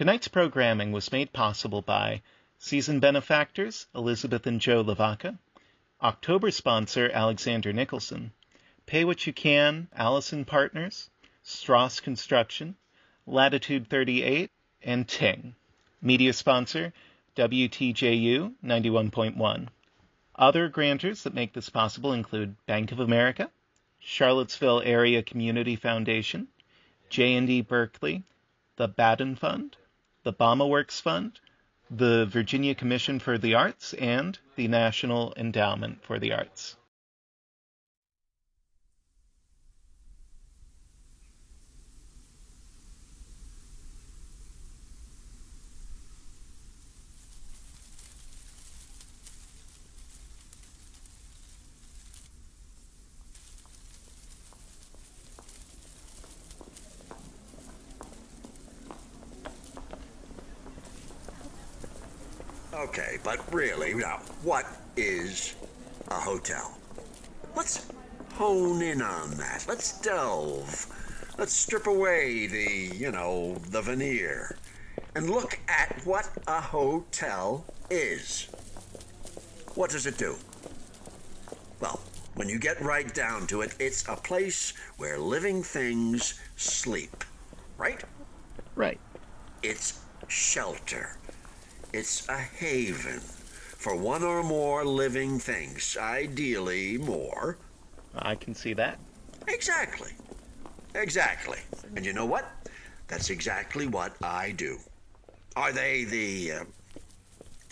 Tonight's programming was made possible by season benefactors Elizabeth and Joe Lavaca, October sponsor Alexander Nicholson, Pay What You Can, Allison Partners, Strauss Construction, Latitude 38, and Ting. Media sponsor WTJU 91.1. Other grantors that make this possible include Bank of America, Charlottesville Area Community Foundation, J&D Berkeley, the Baden Fund, the Bama Works Fund, the Virginia Commission for the Arts, and the National Endowment for the Arts. Okay, but really, now, what is a hotel? Let's hone in on that. Let's delve. Let's strip away the veneer and look at what a hotel is. What does it do? Well, when you get right down to it, it's a place where living things sleep, right? Right. It's shelter. It's a haven for one or more living things, ideally more. I can see that. Exactly. And you know what? That's exactly what I do. Are they the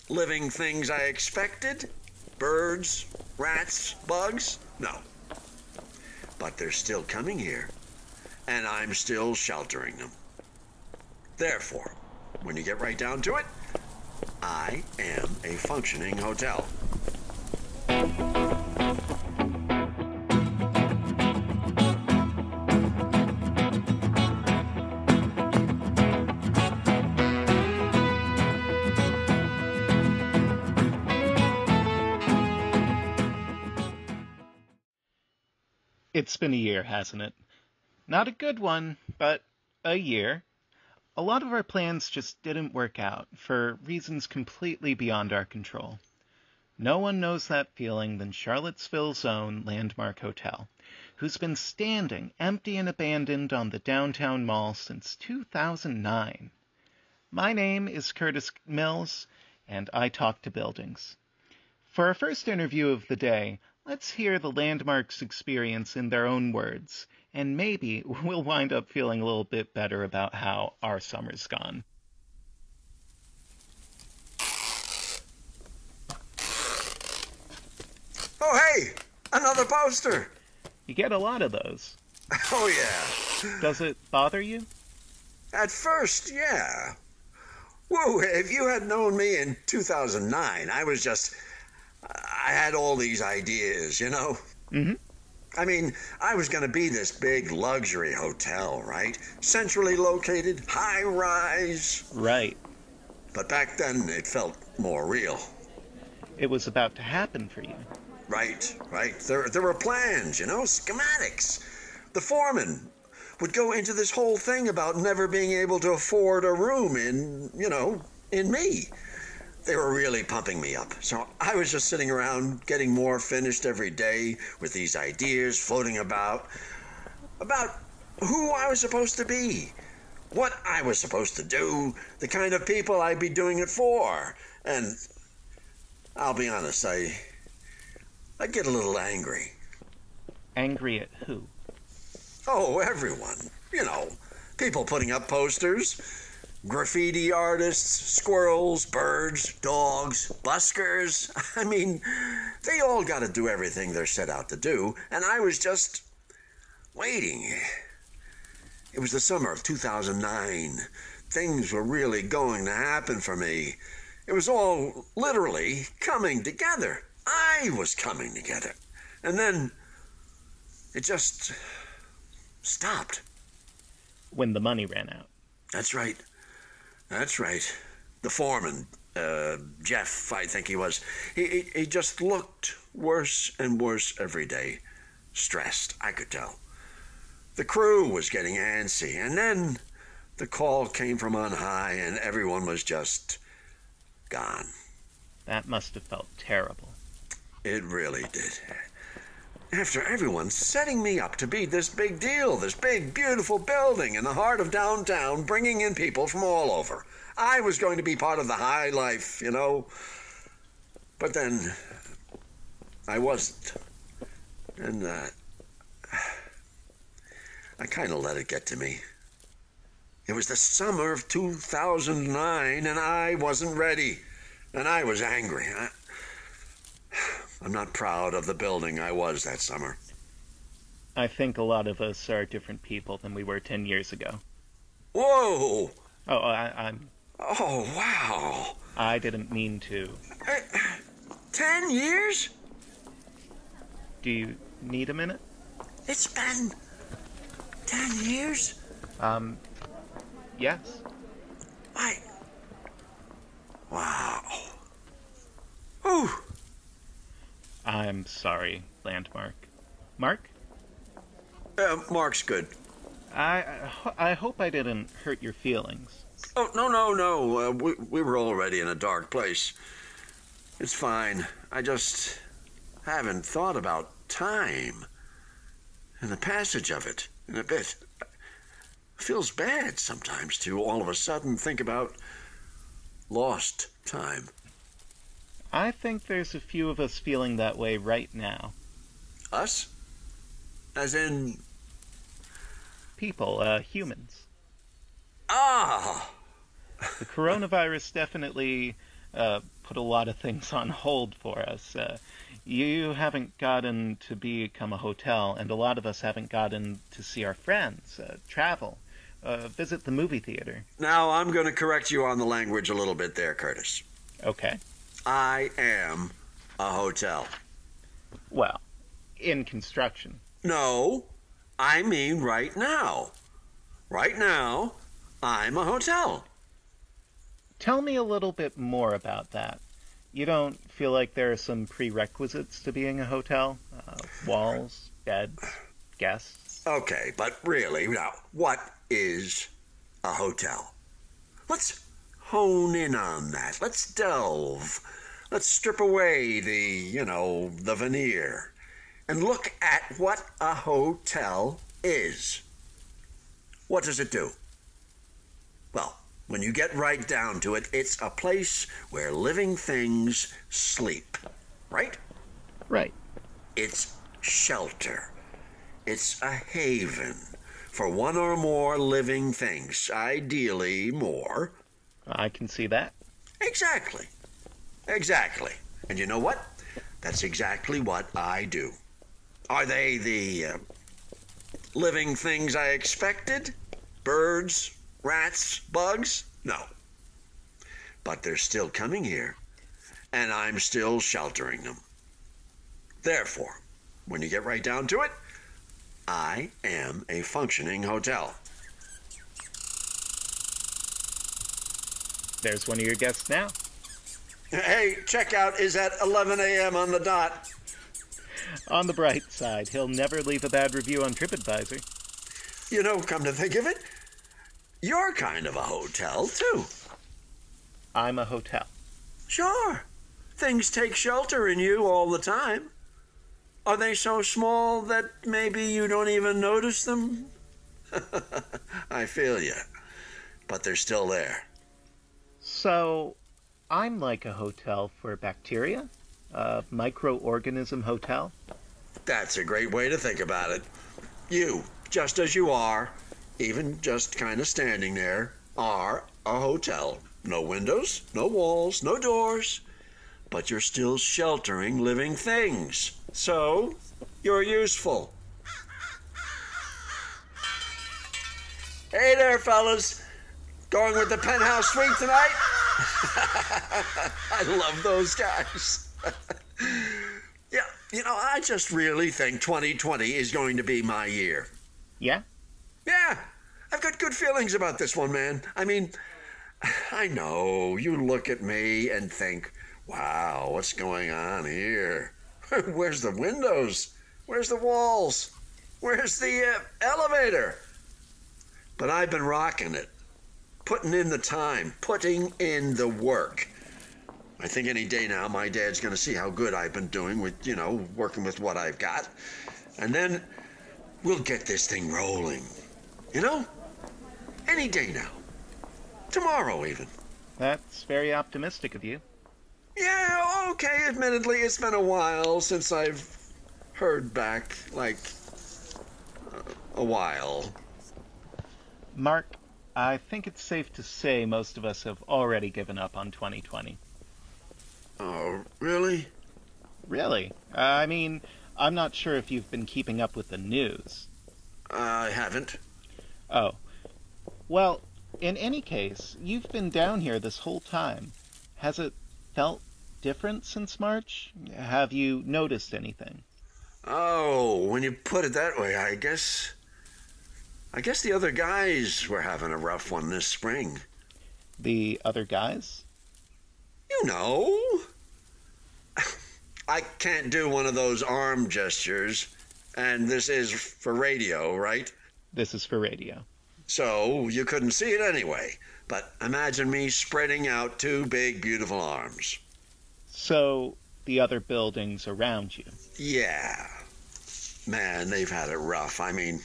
living things I expected? Birds, rats, bugs? No. But they're still coming here, and I'm still sheltering them. Therefore, when you get right down to it, I am a functioning hotel. It's been a year, hasn't it? Not a good one, but a year. A lot of our plans just didn't work out, for reasons completely beyond our control. No one knows that feeling than Charlottesville's own Landmark Hotel, who's been standing empty and abandoned on the downtown mall since 2009. My name is Curtis Mills, and I talk to buildings. For our first interview of the day, let's hear the Landmark's experience in their own words, and maybe we'll wind up feeling a little bit better about how our summer's gone. Oh, hey! Another poster! You get a lot of those. Oh, yeah. Does it bother you? At first, yeah. Whoa, if you had known me in 2009, I had all these ideas, Mm-hmm. I mean, I was going to be this big luxury hotel, right? Centrally located, high-rise. Right. But back then, it felt more real. It was about to happen for you. Right. There were plans, schematics. The foreman would go into this whole thing about never being able to afford a room in me. They were really pumping me up. So I was just sitting around getting more finished every day with these ideas floating about who I was supposed to be, what I was supposed to do, the kind of people I'd be doing it for. And I'll be honest, I get a little angry. Angry at who? Oh, everyone. People putting up posters. Graffiti artists, squirrels, birds, dogs, buskers. I mean, they all got to do everything they're set out to do, and I was just waiting. It was the summer of 2009. Things were really going to happen for me. It was all literally coming together. I was coming together. And then it just stopped. When the money ran out. That's right. The foreman, Jeff, I think he was, he just looked worse and worse every day. Stressed, I could tell. The crew was getting antsy, and then the call came from on high and everyone was just gone. That must have felt terrible. It really did. After everyone setting me up to be this big deal, this big, beautiful building in the heart of downtown, bringing in people from all over. I was going to be part of the high life, you know. But then I wasn't. And I kind of let it get to me. It was the summer of 2009, and I wasn't ready. And I was angry. I'm not proud of the building I was that summer. I think a lot of us are different people than we were 10 years ago. Whoa! Oh, I'm... Oh, wow. I didn't mean to. 10 years? Do you need a minute? It's been 10 years? Yes. Wow. Ooh. I'm sorry, Landmark. Mark? Mark's good. I hope I didn't hurt your feelings. Oh, no. We were already in a dark place. It's fine. I just haven't thought about time and the passage of it in a bit. It feels bad sometimes to all of a sudden think about lost time. I think there's a few of us feeling that way right now. Us? As in... People, humans. Ah! The coronavirus definitely put a lot of things on hold for us. You haven't gotten to become a hotel, and a lot of us haven't gotten to see our friends, travel, visit the movie theater. Now, I'm going to correct you on the language a little bit there, Curtis. Okay. I am a hotel. Well, in construction. No, I mean right now. Right now, I'm a hotel. Tell me a little bit more about that. You don't feel like there are some prerequisites to being a hotel? Walls, beds, guests? Okay, but really, now, what is a hotel? Let's hone in on that. Let's delve. Let's strip away the veneer and look at what a hotel is. What does it do? Well, when you get right down to it, it's a place where living things sleep, right? Right. It's shelter. It's a haven for one or more living things, ideally more. I can see that. Exactly. And you know what? That's exactly what I do. Are they the living things I expected? Birds, rats, bugs? No. But they're still coming here, and I'm still sheltering them. Therefore, when you get right down to it, I am a functioning hotel. There's one of your guests now. Hey, checkout is at 11 a.m. on the dot. On the bright side, he'll never leave a bad review on TripAdvisor. You know, come to think of it, you're kind of a hotel, too. I'm a hotel. Sure. Things take shelter in you all the time. Are they so small that maybe you don't even notice them? I feel you. But they're still there. So, I'm like a hotel for bacteria? A microorganism hotel? That's a great way to think about it. You, just as you are, even just kind of standing there, are a hotel. No windows, no walls, no doors, but you're still sheltering living things. So, you're useful. Hey there, fellas. Going with the penthouse suite tonight? I love those guys. Yeah, I just really think 2020 is going to be my year. Yeah? Yeah, I've got good feelings about this one, man. I mean, I know you look at me and think, wow, what's going on here? Where's the windows? Where's the walls? Where's the elevator? But I've been rocking it. putting in the time, putting in the work. I think any day now my dad's going to see how good I've been doing with, working with what I've got. And then we'll get this thing rolling. Any day now. Tomorrow even. That's very optimistic of you. Yeah, okay, admittedly, it's been a while since I've heard back, a while. Mark, I think it's safe to say most of us have already given up on 2020. Oh, really? Really? I mean, I'm not sure if you've been keeping up with the news. I haven't. Oh. Well, in any case, you've been down here this whole time. Has it felt different since March? Have you noticed anything? Oh, when you put it that way, I guess the other guys were having a rough one this spring. The other guys? You know. I can't do one of those arm gestures, and this is for radio, right? This is for radio. So you couldn't see it anyway. But imagine me spreading out two big, beautiful arms. So, the other buildings around you? Yeah. Man, they've had it rough. I mean,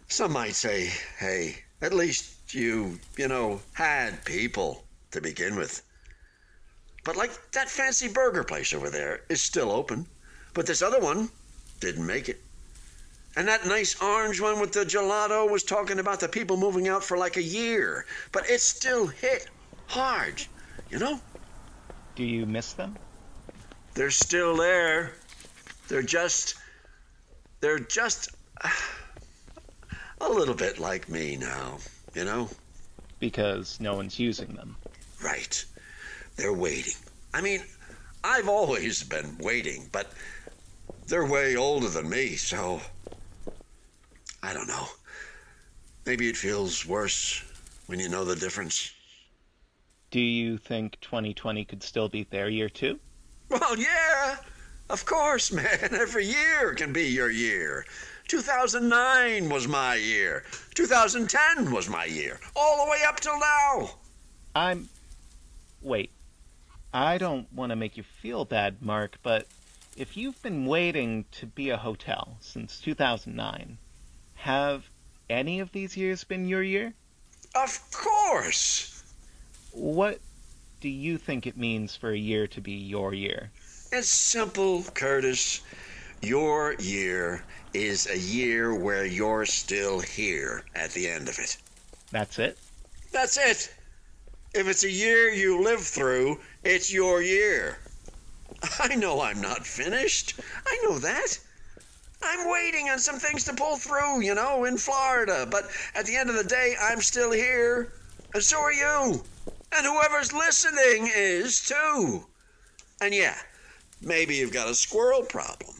some might say, hey, at least you had people to begin with. But like that fancy burger place over there is still open. But this other one didn't make it. And that nice orange one with the gelato was talking about the people moving out for like a year. But it still hit hard, Do you miss them? They're still there. They're just a little bit like me now, Because no one's using them. Right. They're waiting. I mean, I've always been waiting, but they're way older than me, so I don't know. Maybe it feels worse when you know the difference. Do you think 2020 could still be their year too? Well, yeah. Of course, man. Every year can be your year. 2009 was my year. 2010 was my year. All the way up till now. Wait. I don't want to make you feel bad, Mark, but if you've been waiting to be a hotel since 2009, have any of these years been your year? Of course. What do you think it means for a year to be your year? It's simple, Curtis. Your year is a year where you're still here at the end of it. That's it? That's it. If it's a year you live through, it's your year. I know I'm not finished. I know that. I'm waiting on some things to pull through, in Florida. But at the end of the day, I'm still here. And so are you. And whoever's listening is too. And yeah, maybe you've got a squirrel problem.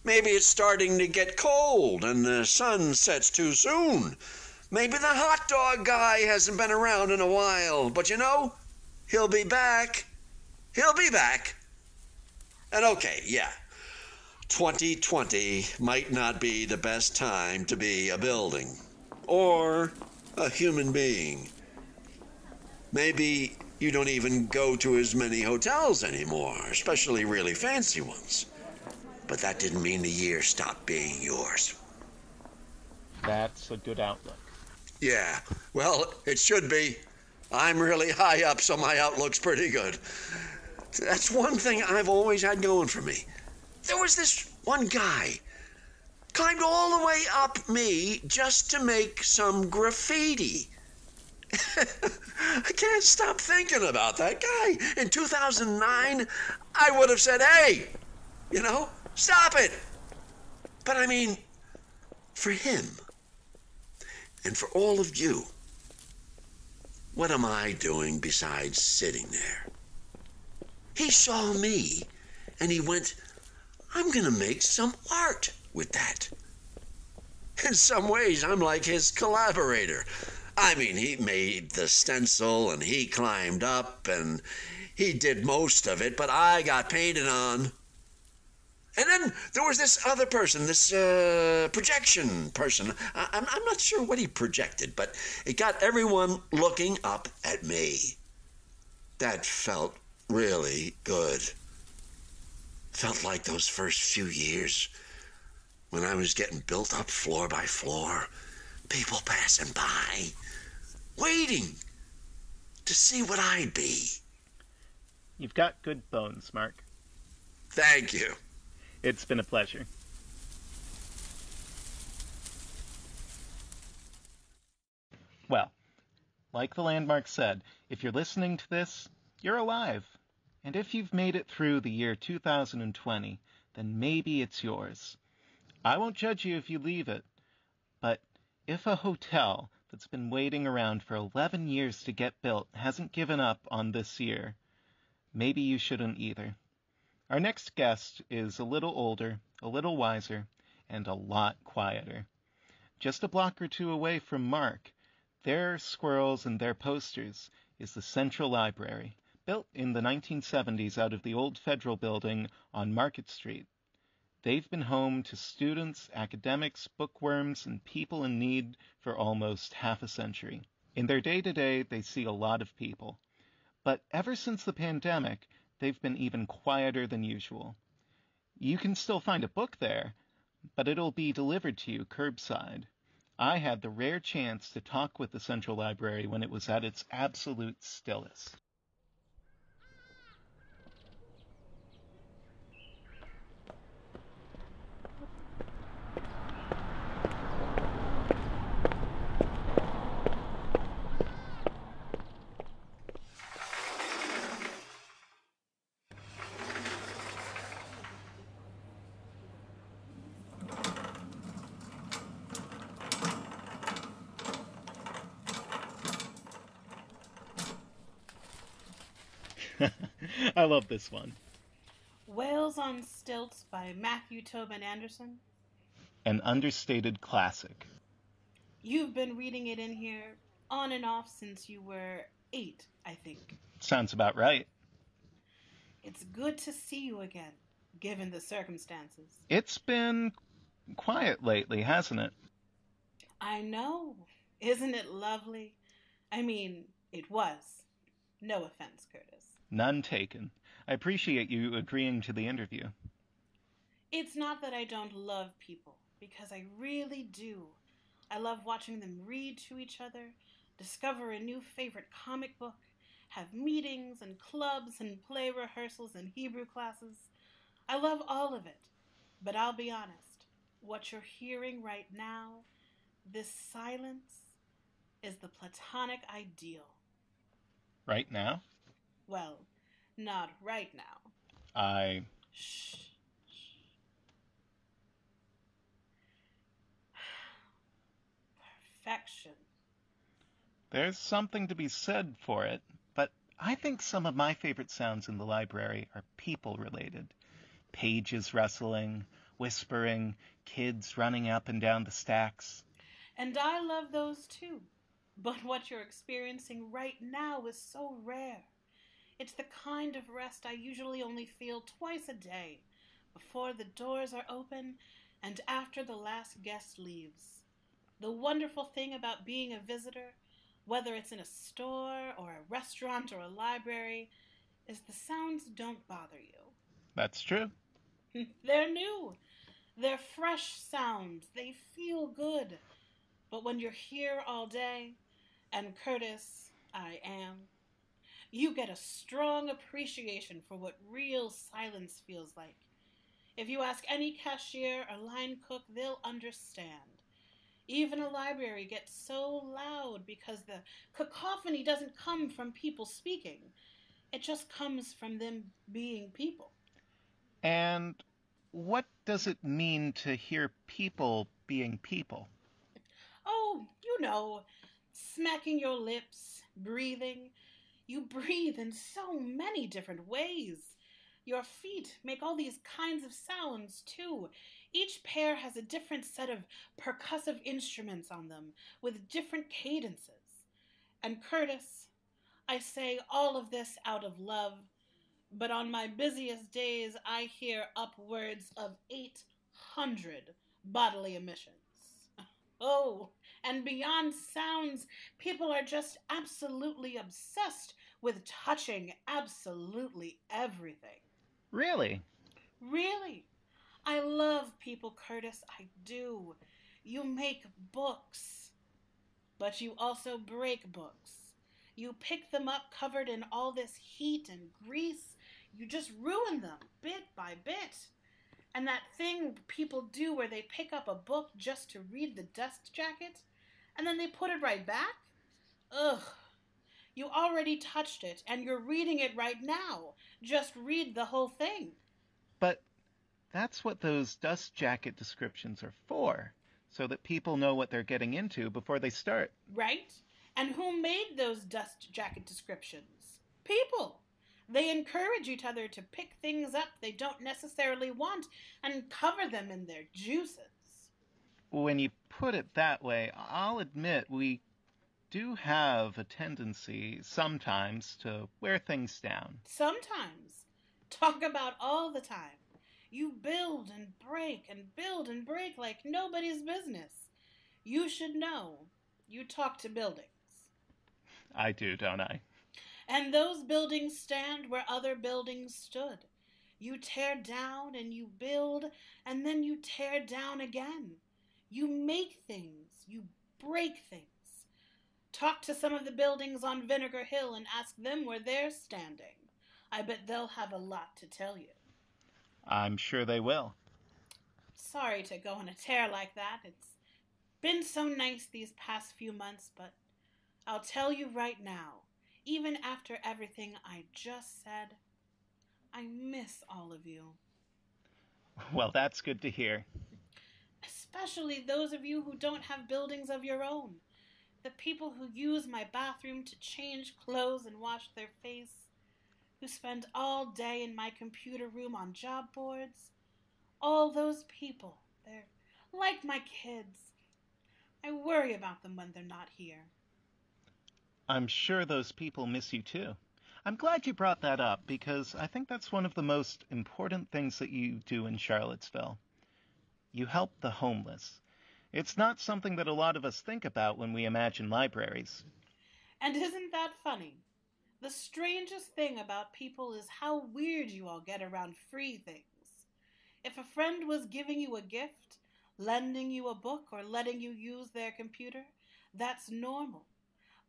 Maybe it's starting to get cold and the sun sets too soon. Maybe the hot dog guy hasn't been around in a while. But he'll be back. He'll be back. And okay, yeah. 2020 might not be the best time to be a building or a human being. Maybe you don't even go to as many hotels anymore, especially really fancy ones. But that didn't mean the year stopped being yours. That's a good outlook. Yeah, well, it should be. I'm really high up, so my outlook's pretty good. That's one thing I've always had going for me. There was this one guy, climbed all the way up me just to make some graffiti. I can't stop thinking about that guy. In 2009, I would have said, hey, stop it. But I mean, for him, and for all of you, what am I doing besides sitting there? He saw me, and he went, I'm going to make some art with that. In some ways, I'm like his collaborator. I mean, he made the stencil, and he climbed up, and he did most of it, but I got painted on. And then there was this other person, this projection person. I'm not sure what he projected, but it got everyone looking up at me. That felt really good. Felt like those first few years when I was getting built up floor by floor, people passing by, waiting to see what I'd be. You've got good bones, Mark. Thank you. It's been a pleasure. Well, like the landmark said, if you're listening to this, you're alive. And if you've made it through the year 2020, then maybe it's yours. I won't judge you if you leave it, but if a hotel that's been waiting around for 11 years to get built hasn't given up on this year, maybe you shouldn't either. Our next guest is a little older, a little wiser, and a lot quieter. Just a block or two away from Mark, their squirrels and their posters is the Central Library, built in the 1970s out of the old Federal Building on Market Street. They've been home to students, academics, bookworms, and people in need for almost half a century. In their day-to-day, they see a lot of people. But ever since the pandemic, they've been even quieter than usual. You can still find a book there, but it'll be delivered to you curbside. I had the rare chance to talk with the Central Library when it was at its absolute stillest. I love this one. Whales on Stilts by Matthew Tobin Anderson. An understated classic. You've been reading it in here on and off since you were 8, I think. Sounds about right. It's good to see you again, given the circumstances. It's been quiet lately, hasn't it? I know. Isn't it lovely? I mean, it was. No offense, Curtis. None taken. I appreciate you agreeing to the interview. It's not that I don't love people, because I really do. I love watching them read to each other, discover a new favorite comic book, have meetings and clubs and play rehearsals and Hebrew classes. I love all of it. But I'll be honest, what you're hearing right now, this silence, is the platonic ideal. Right now? Well, not right now. Shh. Perfection. There's something to be said for it, but I think some of my favorite sounds in the library are people-related. Pages rustling, whispering, kids running up and down the stacks. And I love those too. But what you're experiencing right now is so rare. It's the kind of rest I usually only feel twice a day, before the doors are open and after the last guest leaves. The wonderful thing about being a visitor, whether it's in a store or a restaurant or a library, is the sounds don't bother you. That's true. They're new. They're fresh sounds. They feel good. But when you're here all day, and Curtis, I am, you get a strong appreciation for what real silence feels like. If you ask any cashier or line cook, they'll understand. Even a library gets so loud because the cacophony doesn't come from people speaking. It just comes from them being people. And what does it mean to hear people being people? Oh, you know, smacking your lips, breathing. You breathe in so many different ways. Your feet make all these kinds of sounds, too. Each pair has a different set of percussive instruments on them, with different cadences. And Curtis, I say all of this out of love, But on my busiest days, I hear upwards of 800 bodily emissions. Oh, and beyond sounds, people are just absolutely obsessed with touching absolutely everything. Really? Really, I love people, Curtis, I do. You make books, but you also break books. You pick them up covered in all this heat and grease. You just ruin them bit by bit. And that thing people do where they pick up a book just to read the dust jacket and then they put it right back? Ugh. You already touched it and you're reading it right now. Just read the whole thing. But that's what those dust jacket descriptions are for, so that people know what they're getting into before they start. Right? And who made those dust jacket descriptions? People. They encourage each other to pick things up they don't necessarily want and cover them in their juices. When you put it that way, I'll admit we do have a tendency sometimes to wear things down. Sometimes. Talk about all the time. You build and break and build and break like nobody's business. You should know. You talk to buildings. I do, don't I? And those buildings stand where other buildings stood. You tear down and you build, and then you tear down again. You make things. You break things. Talk to some of the buildings on Vinegar Hill and ask them where they're standing. I bet they'll have a lot to tell you. I'm sure they will. Sorry to go on a tear like that. It's been so nice these past few months, but I'll tell you right now, even after everything I just said, I miss all of you. Well, that's good to hear. Especially those of you who don't have buildings of your own. The people who use my bathroom to change clothes and wash their face. Who spend all day in my computer room on job boards. All those people, they're like my kids. I worry about them when they're not here. I'm sure those people miss you too. I'm glad you brought that up because I think that's one of the most important things that you do in Charlottesville. You help the homeless. It's not something that a lot of us think about when we imagine libraries. And isn't that funny? The strangest thing about people is how weird you all get around free things. If a friend was giving you a gift, lending you a book, or letting you use their computer, that's normal.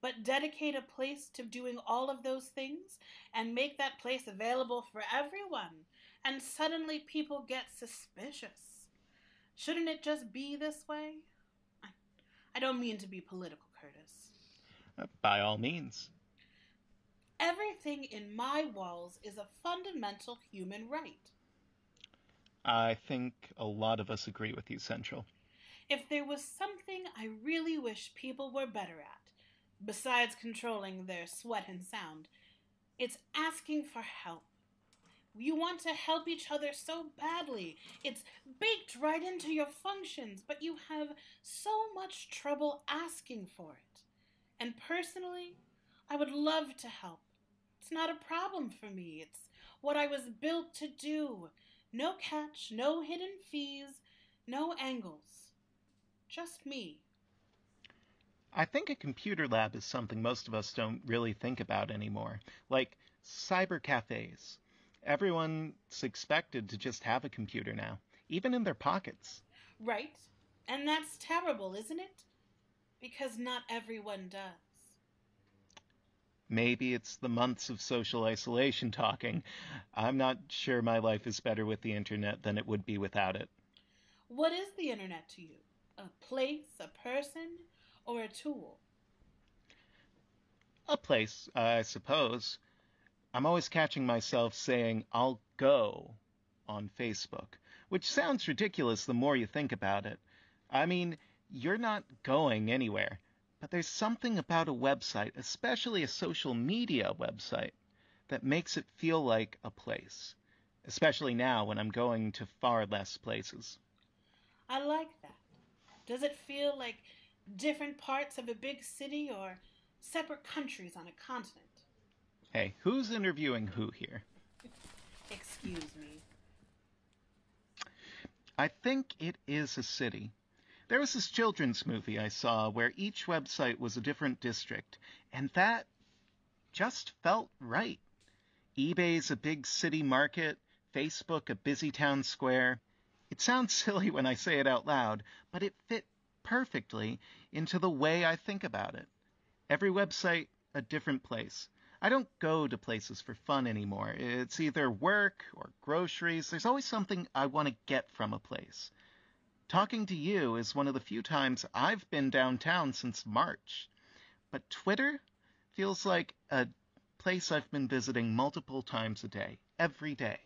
But dedicate a place to doing all of those things and make that place available for everyone, and suddenly people get suspicious. Shouldn't it just be this way? I don't mean to be political, Curtis. By all means. Everything in my walls is a fundamental human right. I think a lot of us agree with you, Central. If there was something I really wish people were better at, besides controlling their sweat and sound, it's asking for help. You want to help each other so badly. It's baked right into your functions, but you have so much trouble asking for it. And personally, I would love to help. It's not a problem for me. It's what I was built to do. No catch, no hidden fees, no angles. Just me. I think a computer lab is something most of us don't really think about anymore. Like cyber cafes. Everyone's expected to just have a computer now, even in their pockets. Right? And that's terrible, isn't it? Because not everyone does. Maybe it's the months of social isolation talking. I'm not sure my life is better with the internet than it would be without it. What is the internet to you? A place, a person, or a tool? A place, I suppose. I'm always catching myself saying, I'll go on Facebook, which sounds ridiculous the more you think about it. I mean, you're not going anywhere. But there's something about a website, especially a social media website, that makes it feel like a place, especially now when I'm going to far less places. I like that. Does it feel like different parts of a big city or separate countries on a continent? Hey, who's interviewing who here? Excuse me. I think it is a city. There was this children's movie I saw where each website was a different district, and that just felt right. eBay's a big city market, Facebook a busy town square. It sounds silly when I say it out loud, but it fit perfectly into the way I think about it. Every website, a different place. I don't go to places for fun anymore. It's either work or groceries. There's always something I want to get from a place. Talking to you is one of the few times I've been downtown since March. But Twitter feels like a place I've been visiting multiple times a day, every day.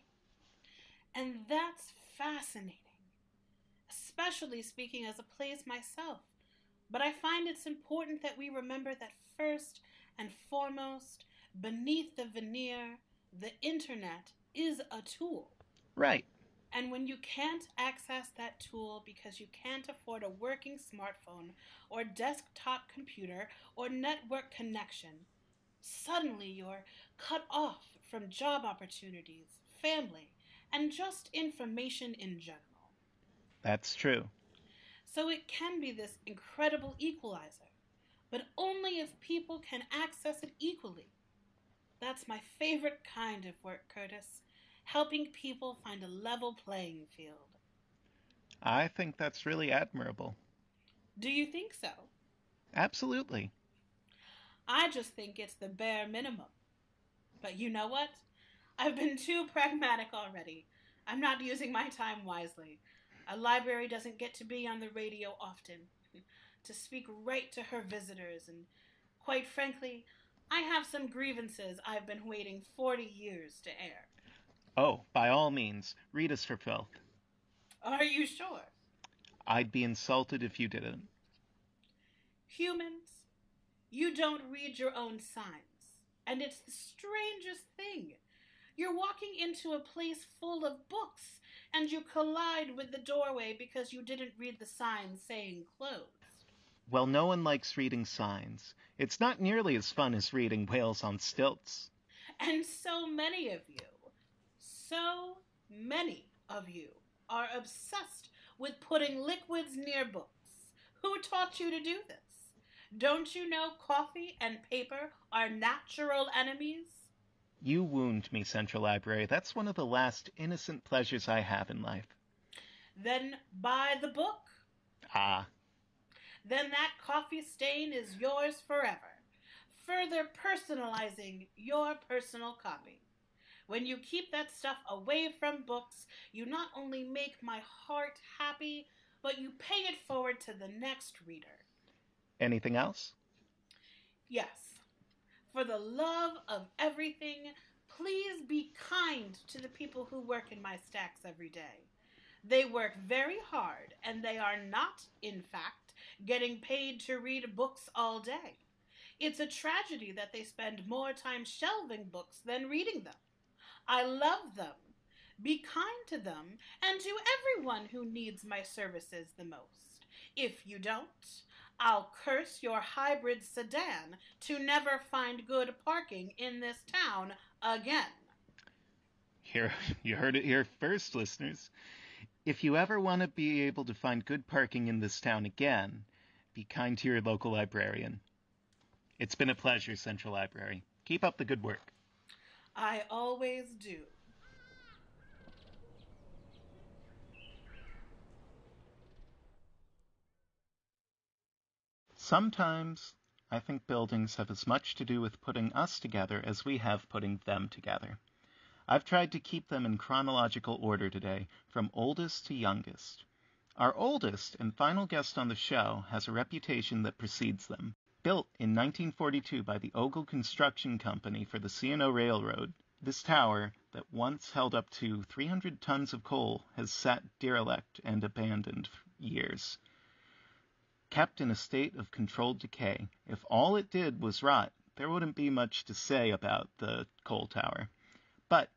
And that's fascinating, especially speaking as a place myself. But I find it's important that we remember that first and foremost, beneath the veneer, the internet is a tool. Right. And when you can't access that tool because you can't afford a working smartphone or desktop computer or network connection, suddenly you're cut off from job opportunities, family, and just information in general. That's true. So it can be this incredible equalizer, but only if people can access it equally. That's my favorite kind of work, Curtis. Helping people find a level playing field. I think that's really admirable. Do you think so? Absolutely. I just think it's the bare minimum. But you know what? I've been too pragmatic already. I'm not using my time wisely. A library doesn't get to be on the radio often, to speak right to her visitors, and quite frankly, I have some grievances I've been waiting 40 years to air. Oh, by all means, read us for filth. Are you sure? I'd be insulted if you didn't. Humans, you don't read your own signs. And it's the strangest thing. You're walking into a place full of books, and you collide with the doorway because you didn't read the sign saying closed. Well, no one likes reading signs. It's not nearly as fun as reading Whales on Stilts. And so many of you are obsessed with putting liquids near books. Who taught you to do this? Don't you know coffee and paper are natural enemies? You wound me, Central Library. That's one of the last innocent pleasures I have in life. Then buy the book. Ah. Then that coffee stain is yours forever, further personalizing your personal copy. When you keep that stuff away from books, you not only make my heart happy, but you pay it forward to the next reader. Anything else? Yes. For the love of everything, please be kind to the people who work in my stacks every day. They work very hard, and they are not, in fact, getting paid to read books all day. It's a tragedy that they spend more time shelving books than reading them. I love them. Be kind to them and to everyone who needs my services the most. If you don't, I'll curse your hybrid sedan to never find good parking in this town again. Here, you heard it here first, listeners. If you ever want to be able to find good parking in this town again, be kind to your local librarian. It's been a pleasure, Central Library. Keep up the good work. I always do. Sometimes I think buildings have as much to do with putting us together as we have putting them together. I've tried to keep them in chronological order today, from oldest to youngest. Our oldest and final guest on the show has a reputation that precedes them. Built in 1942 by the Ogle Construction Company for the C&O Railroad, this tower, that once held up to 300 tons of coal, has sat derelict and abandoned for years. Kept in a state of controlled decay. If all it did was rot, there wouldn't be much to say about the coal tower. But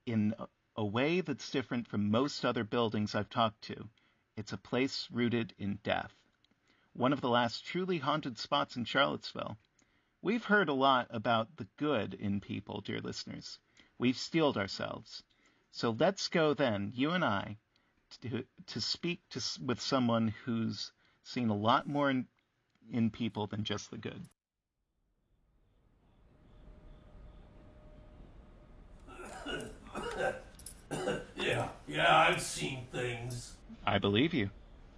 in a way that's different from most other buildings I've talked to, it's a place rooted in death. One of the last truly haunted spots in Charlottesville. We've heard a lot about the good in people, dear listeners. We've steeled ourselves. So let's go then, you and I, to speak with someone who's seen a lot more in people than just the good. Yeah, I've seen things. I believe you.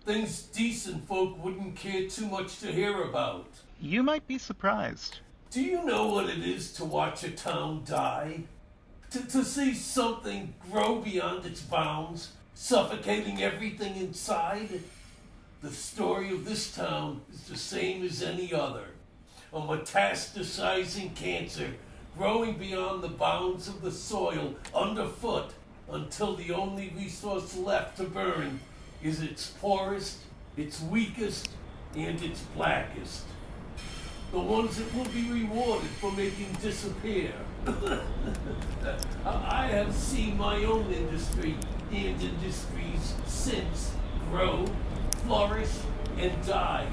Things decent folk wouldn't care too much to hear about. You might be surprised. Do you know what it is to watch a town die? To see something grow beyond its bounds, suffocating everything inside? The story of this town is the same as any other. A metastasizing cancer growing beyond the bounds of the soil underfoot until the only resource left to burn is its poorest, its weakest, and its blackest. The ones that will be rewarded for making disappear. I have seen my own industry and industries since grow, flourish, and die.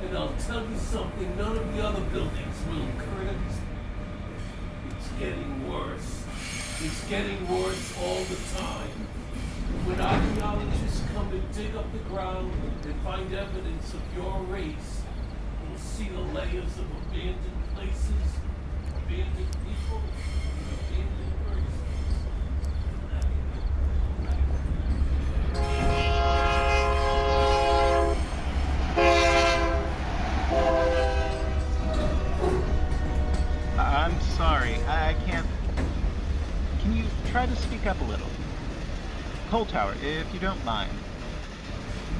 And I'll tell you something none of the other buildings will, Curtis. It's getting worse. It's getting worse all the time. When archaeologists come and dig up the ground and find evidence of your race, you'll see the layers of abandoned places, abandoned people, and abandoned I'm sorry, I can't... Can you try to speak up a little? Coal Tower, if you don't mind.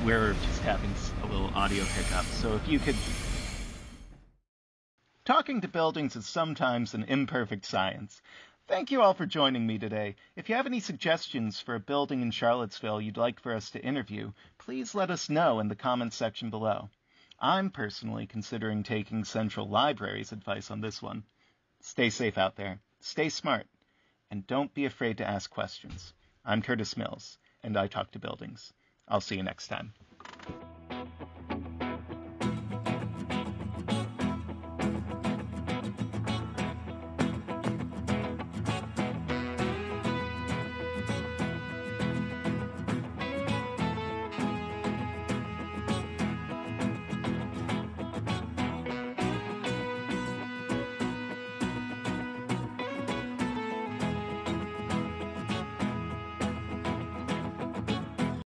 We're just having a little audio hiccup, so if you could... Talking to buildings is sometimes an imperfect science. Thank you all for joining me today. If you have any suggestions for a building in Charlottesville you'd like for us to interview, please let us know in the comments section below. I'm personally considering taking Central Library's advice on this one. Stay safe out there, stay smart, and don't be afraid to ask questions. I'm Curtis Mills, and I talk to buildings. I'll see you next time.